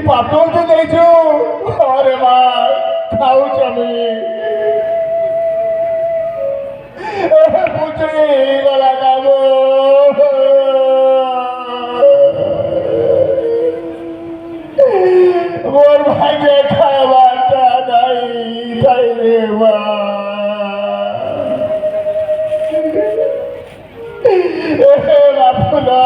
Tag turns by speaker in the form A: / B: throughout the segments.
A: पातल तो देखो अरे माँ खाऊ चमी पूछी गला काबो मोर भागे खावाटा नहीं खाई रे बापुला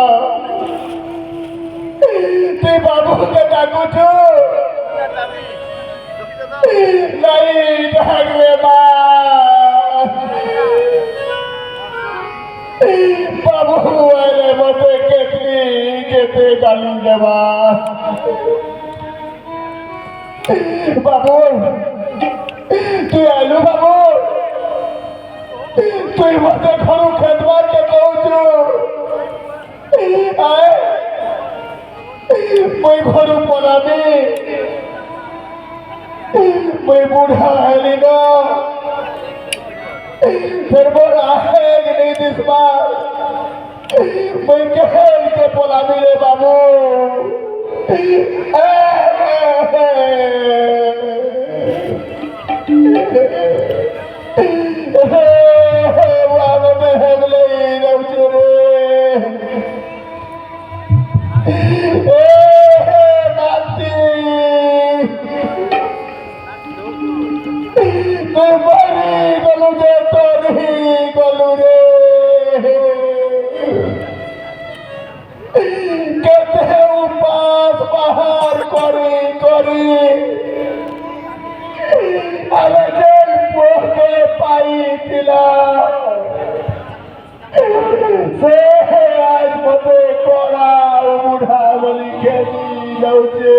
A: ते बाबू के डाकू छू नहीं डाकले माँ बाबू वाले मते केतली केते डालू ले माँ बाबू तू आलू बाबू तू मते खरू खेतवार के कहू छू आए मैं घरू पलाबी मैं बूढ़ा है ना फिर बोल आहे नहीं दिस बार मैं कहल के पलाबी रे बाबू बाबू में हगले रउचू रे आज मते कोड़ा बुढ़ा बलि खेती जाऊचे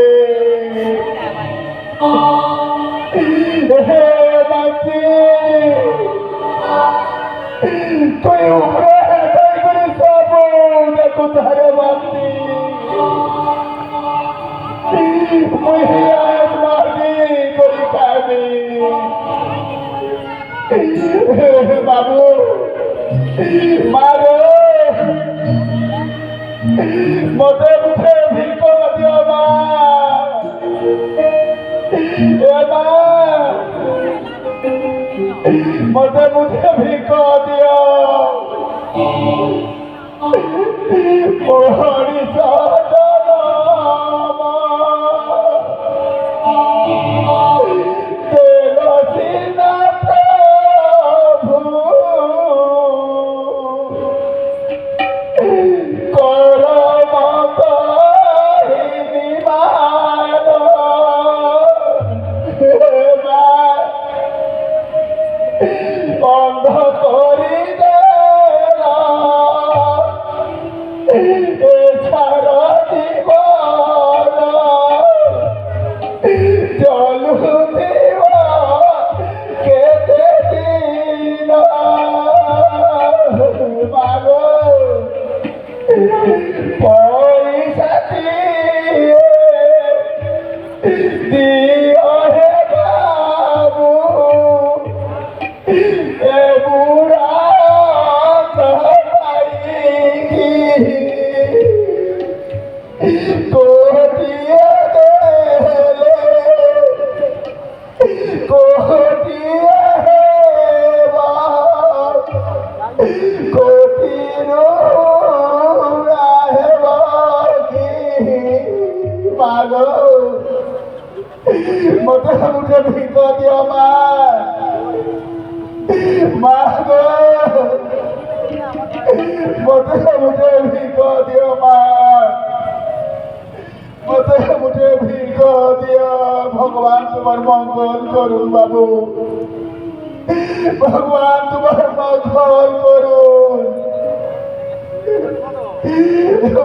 A: कोई ऊपरे है कोई सब देखो तारे बाती मुझे आज मार दी कोई काबी बाबू मारो मते मुझे भिको दियो माँ ए माँ मते मुझे भिको दियो मोहरी साजना तेरा सीना मुझे भिको दियो माँ माँ गो मुझे भिख दियो माँ, मुझे भिख दियो। भगवान तुम्हार मंगल करुन बाबू, भगवान तुम्हार मंगल करुन।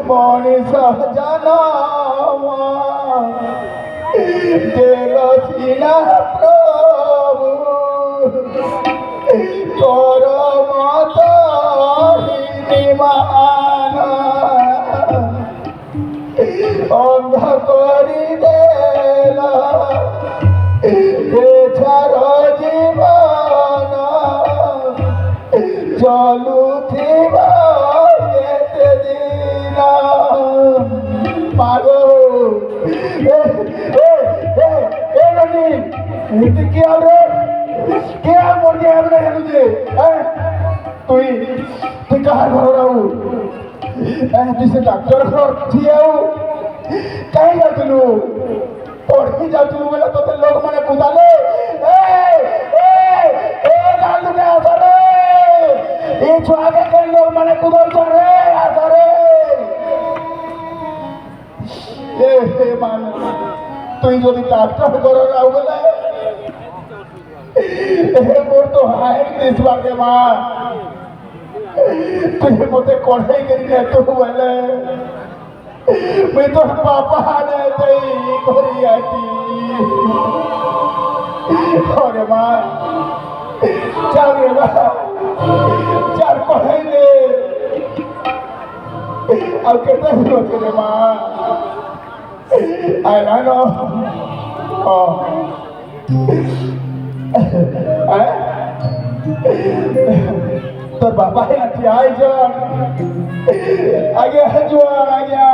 A: मनीष जाना देल सीना प्रभु तोर मत मान अंध करी देल बेचार जीवन चलुथिबा एते दिन मागो क्या रे क्या मोर गया हमने तुझे तुई तुई कहाँ घर रहू तुझसे डॉक्टर घर थी आऊ कहीं जातलू पढ़ी जातलू बोला तो लोग माने कुदाले गालू के आसरे ये छुआ के लोग माने कुदल चढ़े आसरे ए मान তুই যদি ডাক্তার করো না বলে মোর তো হাই দিস বাগে মা তুই মতে কড়াই করি না তো বলে मैं तो पापा ने तई करी आती अरे माँ चल रे माँ चल कढ़ाई ले अब कितना सोच रे माँ I don't know. Oh. তোর বাবা নাকি আইজন আগে জোয়ার আগে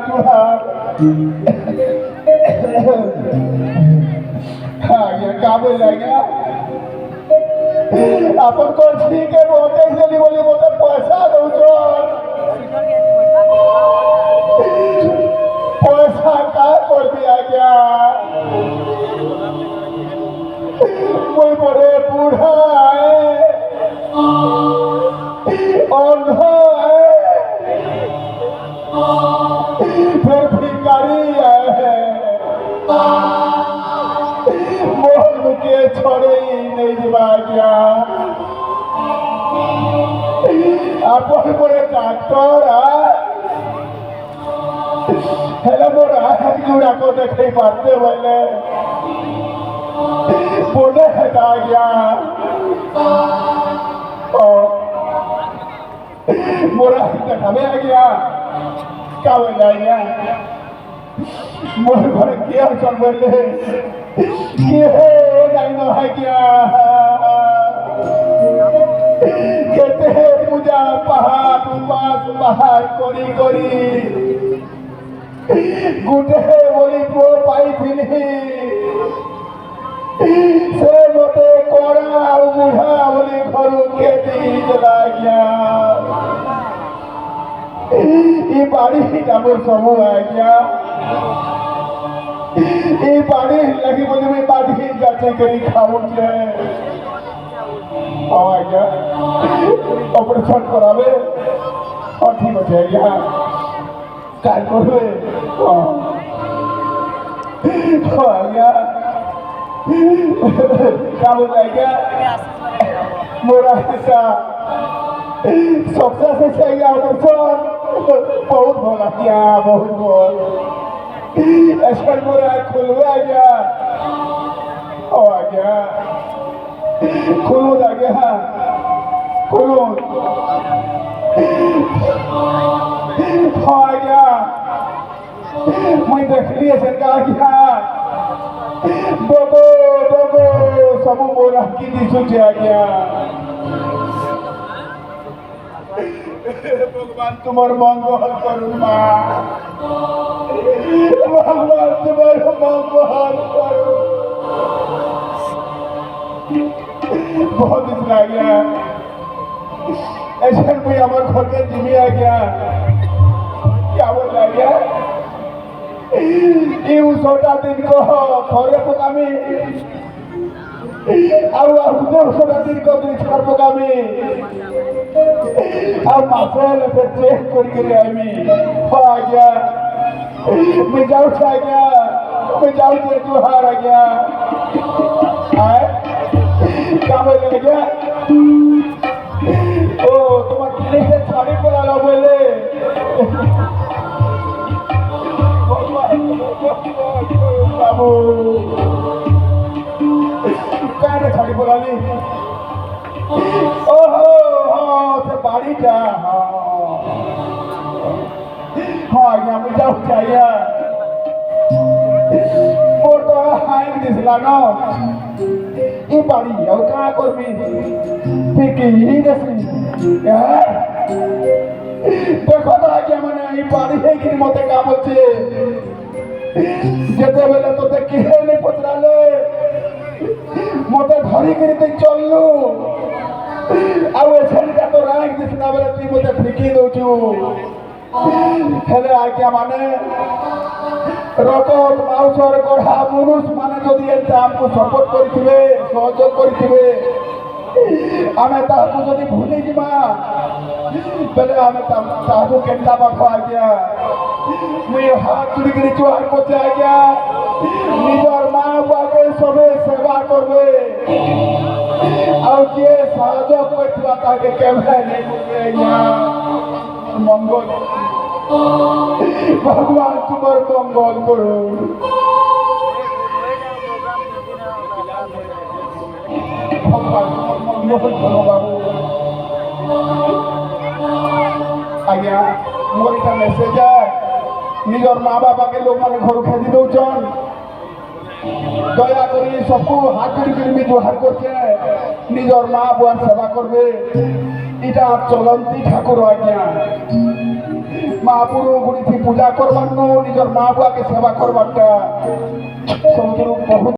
A: জোয়ার আগে কাবুল লাগে আপন করছি কে বলতে গেলি বলি বলতে পয়সা দৌছ पैसा का कर दिया गया कोई बड़े बूढ़ा है अंधा है फिर भिखारी है मोहन के छोड़े ही नहीं दिवा गया अपन बड़े डॉक्टर है हेलो मोरा हाथ जुड़ा को देखे पाते वाले बोले हटा गया मोरा हमें आ गया क्या बोला गया मोर घर क्या चल बोले कि है नहीं ना है क्या कहते हैं पूजा पहाड़ उपास पहाड़ कोरी कोरी गुटे बोली पो पाई थी से मते कोड़ा बुढ़ा बोली घरू के दी जला गया ये बाड़ी डाबर समू आ गया ये बाड़ी लगी बोली मैं बाड़ी जाते करी खाऊं जे आ गया ऑपरेशन करावे और ठीक हो जाएगा কাজ করবে কেমন জায়গা মোরা একটা সবসা से चाहिए ऑपरेशन बहुत भला किया बहुत बोल ऐसा मोरा खुलवे आ गया खुलो आ गया खुलो मैं देख लिए सरकार क्या डोगो डोगो सब मोरा की दिशुचे आ गया भगवान तुम्हार मंगल करुन माँ भगवान तुम्हार मंगल करुन बहुत दिन लग गया ऐसा कोई हमारे घर के जिम्मे आ गया क्या बोल रहा गया ये छोटा दिन को थोड़े पकामी और छोटा दिन को 2-4 पकामी ଆଉ ମାସେ ହେଲେ ଫେର ଚେକ୍ କରିକିରି ଆଇମି। ହଁ ଆଜ୍ଞା ମୁଇଁ ଯାଉଛି ଆଜ୍ଞା, ମୁଇଁ ଯାଉଛି ଜୁହାର ଆଜ୍ଞା। କାମ ଆଜ୍ଞା ଓ তোমার জিনিসে ছাড়ি পড়ালো বলে বাবু কারে ছাড়ি পড়ালি? ওহো সে বাড়িটা হ্যাঁ আজ্ঞা আমি যাচ্ছি আজ্ঞা। মোর তো হাইক দিছিল ন ই বাড়ি আর কা করবি ঠিকই দেছি। দেখো তো আজ্ঞা মানে এই বাড়ি ହେଇକି মতে কাম হচ্ছে যেতেবেলে তোতে কিহে নি পচরালে মতে ধরিকিরি তুই চললু ଆଉ ଏ ଛେଳିଟା ତ ରାଗ ଦିଶିଲା ବେଳେ ତୁଇ ମତେ ଫିକି ଦଉଛୁ। ହେଲେ ଆଜ୍ଞା ମାନେ ରକତ ମାଉସର ଗଢା ମୁରୁଷ ମାନେ ଯଦି ଏମିତି ଆମକୁ ସପୋର୍ଟ କରିଥିବେ ସହଯୋଗ କରିଥିବେ ଆମେ ତାହାକୁ ଯଦି ଭୁଲିଯିବା ବେଲେ ଆମେ ତାହାକୁ କେନ୍ତା ପାଖ ଆଜ୍ଞା। ମୁଇଁ ହାତ ଯୋଡ଼ିକିରି ଜୁହାର କରୁଛେ ଆଜ୍ଞା ନିଜର ମା ବୁଆକେ ସବେ ସେବା করবে ଆଉ ଯିଏ ସହଯୋଗ କରିଥିବା ତାହାକେ କେବେ ନେଇ ବୁଝେ ଆଜ୍ଞା। ମଙ୍ଗଳ ভগবান তোমার মঙ্গল করুন। ভগবান তোমার মঙ্গল করো বাবু। আজ্ঞা মোর এটা মেসেজ নিজর মা বাবাকে লোক মানে ঘর খেদি দৌছন দয়া করি সবকু হাত ধরিকি জোহার করছে নিজর মা বুয়ার সেবা করবে। এটা চলন্তি ঠাকুর আজ্ঞা মহাপুরু গুড়ি পূজা করবার নিজের মা বুয়াকে সেবা করবারটা ସବୁଥିରୁ ବହୁତ